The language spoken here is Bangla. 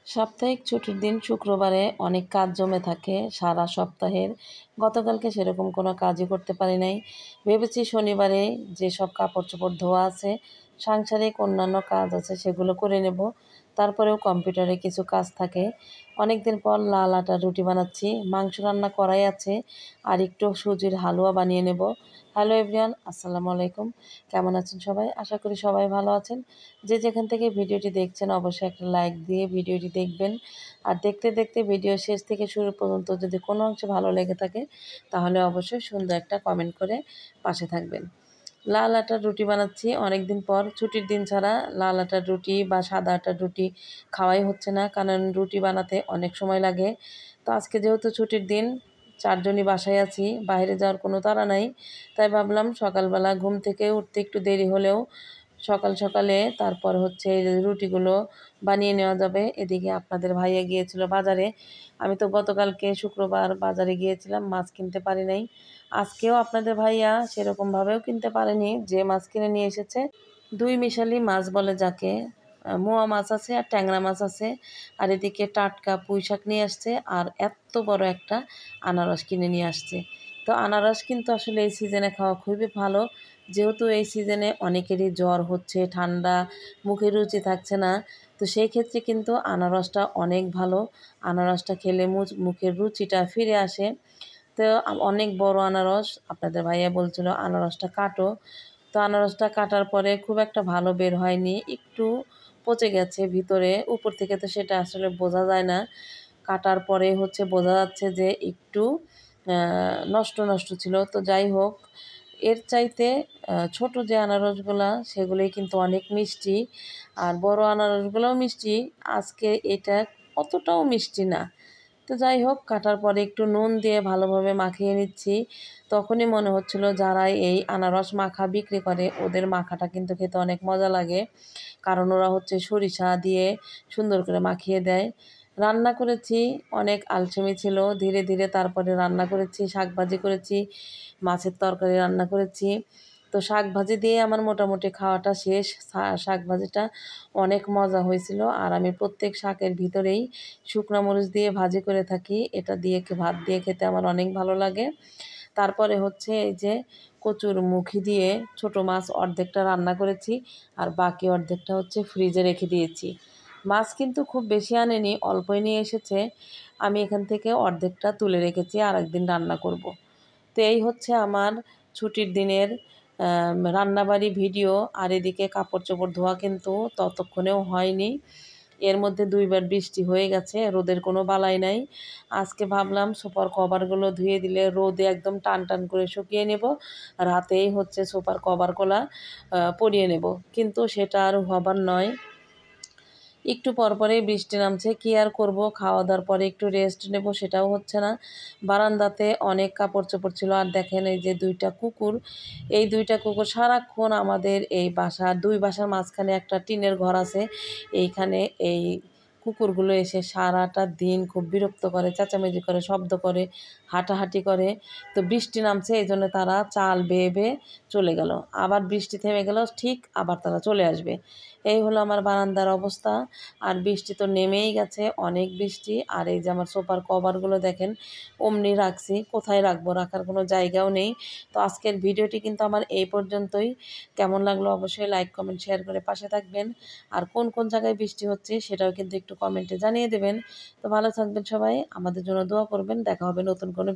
সাপ্তাহিক ছুটির দিন শুক্রবারে অনেক কাজ জমে থাকে সারা সপ্তাহের। গতকালকে সেরকম কোনো কাজই করতে পারি নাই। ভেবেছি শনিবারে যেসব কাপড়-চোপড় ধোয়া আছে, সাংসারিক অন্যান্য কাজ আছে সেগুলো করে নেব। তারপরেও কম্পিউটারে কিছু কাজ থাকে। অনেকদিন পর লাল আটার রুটি বানাচ্ছি। মাংস রান্না করাই আছে। আর একটু সুজির হালুয়া বানিয়ে নেব। হ্যালো এভরিওয়ান, আসসালামু আলাইকুম। কেমন আছেন সবাই? আশা করি সবাই ভালো আছেন। যে যেখান থেকে ভিডিওটি দেখছেন অবশ্যই একটা লাইক দিয়ে ভিডিওটি দেখবেন। আর দেখতে দেখতে ভিডিও শেষ থেকে শুরু পর্যন্ত যদি কোনো অংশে ভালো লেগে থাকে তাহলে অবশ্যই সুন্দর একটা কমেন্ট করে পাশে থাকবেন। লাল আটার রুটি বানাচ্ছি অনেক দিন পর। ছুটির দিন ছাড়া লাল আটার রুটি বা সাদা আটার রুটি খাওয়াই হচ্ছে না, কারণ রুটি বানাতে অনেক সময় লাগে। তো আজকে যেহেতু ছুটির দিন, চারজনই বাসায় আছি, বাইরে যাওয়ার কোনো তাড়া নাই, তাই ভাবলাম সকালবেলা ঘুম থেকে উঠতে একটু দেরি হলেও সকাল সকালে তারপর হচ্ছে এই যে রুটিগুলো বানিয়ে নেওয়া যাবে। এদিকে আপনাদের ভাইয়া গিয়েছিল বাজারে। আমি তো গতকালকে শুক্রবার বাজারে গিয়েছিলাম, মাছ কিনতে পারি নাই। আজকেও আপনাদের ভাইয়া সেরকমভাবেও কিনতে পারেনি, যে মাছ কিনে নিয়ে এসেছে দুই মিশালি মাছ বলে যাকে, মোয়া মাছ আছে আর ট্যাংরা মাছ আছে। আর এদিকে টাটকা পুঁই শাক নিয়ে আসছে আর এত বড় একটা আনারস কিনে নিয়ে আসছে। তো আনারস কিন্তু আসলে এই সিজনে খাওয়া খুবই ভালো, যেহেতু এই সিজনে অনেকেরই জ্বর হচ্ছে, ঠান্ডা, মুখে রুচি থাকছে না। তো সেই ক্ষেত্রে কিন্তু আনারসটা অনেক ভালো। আনারসটা খেলে মুখের রুচিটা ফিরে আসে। তো অনেক বড় আনারস, আপনাদের ভাইয়া বলছিল আনারসটা কাটো। তো আনারসটা কাটার পরে খুব একটা ভালো বের হয়নি, একটু পচে গেছে ভিতরে, উপর থেকে তো সেটা আসলে বোঝা যায় না। কাটার পরে হচ্ছে বোঝা যাচ্ছে যে একটু নষ্ট নষ্ট ছিল। তো যাই হোক, এর চাইতে ছোট যে আনারসগুলা সেগুলোই কিন্তু অনেক মিষ্টি, আর বড় আনারসগুলোও মিষ্টি। আজকে এটা অতটাও মিষ্টি না। তো যাই হোক, কাটার পরে একটু নুন দিয়ে ভালোভাবে মাখিয়ে নিচ্ছি। তখনই মনে হচ্ছিল যারা এই আনারস মাখা বিক্রি করে ওদের মাখাটা কিন্তু খেতে অনেক মজা লাগে, কারণ ওরা হচ্ছে সরিষা দিয়ে সুন্দর করে মাখিয়ে দেয়। রান্না করেছি, অনেক আলসেমি ছিল, ধীরে ধীরে তারপরে রান্না করেছি, শাকভাজি করেছি, মাছের তরকারি রান্না করেছি। তো শাকভাজি দিয়ে আমার মোটামুটি খাওয়াটা শেষ। শাকভাজিটা অনেক মজা হয়েছিল, আর আমি প্রত্যেক শাকের ভিতরেই শুকনো মরিচ দিয়ে ভাজি করে থাকি। এটা দিয়ে ভাত দিয়ে খেতে আমার অনেক ভালো লাগে। তারপরে হচ্ছে এই যে কচুর মুখি দিয়ে ছোট মাছ অর্ধেকটা রান্না করেছি, আর বাকি অর্ধেকটা হচ্ছে ফ্রিজে রেখে দিয়েছি। মাছ কিন্তু খুব বেশি আনেনি, অল্পই নিয়ে এসেছে। আমি এখান থেকে অর্ধেকটা তুলে রেখেছি, আর একদিন রান্না করব। তো এই হচ্ছে আমার ছুটির দিনের রান্নাবাড়ি ভিডিও। আর এদিকে কাপড় চোপড় ধোয়া কিন্তু ততক্ষণেও হয়নি, এর মধ্যে দুইবার বৃষ্টি হয়ে গেছে, রোদের কোনো বালাই নাই। আজকে ভাবলাম সোফার কভারগুলো ধুয়ে দিলে রোদে একদম টান টান করে শুকিয়ে নেব, রাতেই হচ্ছে সোফার কভারগুলো পরিয়ে নেব, কিন্তু সেটা আর হবার নয়। একটু পরপরেই বৃষ্টি নামছে, কি আর করব, খাওয়া দাওয়ার পরে একটু রেস্ট নেব, সেটাও হচ্ছে না। বারান্দাতে অনেক কাপড় চোপড় ছিল, আর দেখেন এই যে দুইটা কুকুর, এই দুইটা কুকুর সারাক্ষণ আমাদের এই দুই বাসার মাঝখানে একটা টিনের ঘর আছে, এইখানে এই কুকুরগুলো এসে সারাটা দিন খুব বিরক্ত করে, চেঁচামেচি করে, শব্দ করে, হাঁটাহাঁটি করে। তো বৃষ্টি নামছে এই জন্য তারা চাল বেয়ে বেয়ে চলে গেল, আবার বৃষ্টি থেমে গেল, ঠিক আবার তারা চলে আসবে। এই হলো আমার বারান্দার অবস্থা। আর বৃষ্টি তো নেমেই গেছে, অনেক বৃষ্টি। আর এই যে আমার সোফার কভারগুলো দেখেন অমনি রাখছি, কোথায় রাখবো, রাখার কোনো জায়গাও নেই। তো আজকের ভিডিওটি কিন্তু আমার এই পর্যন্তই। কেমন লাগলো অবশ্যই লাইক কমেন্ট শেয়ার করে পাশে থাকবেন। আর কোন কোন জায়গায় বৃষ্টি হচ্ছে সেটাও কিন্তু একটু কমেন্টে জানিয়ে দেবেন। তো ভালো থাকবেন সবাই, আমাদের জন্য দোয়া করবেন। দেখা হবে নতুন কোনো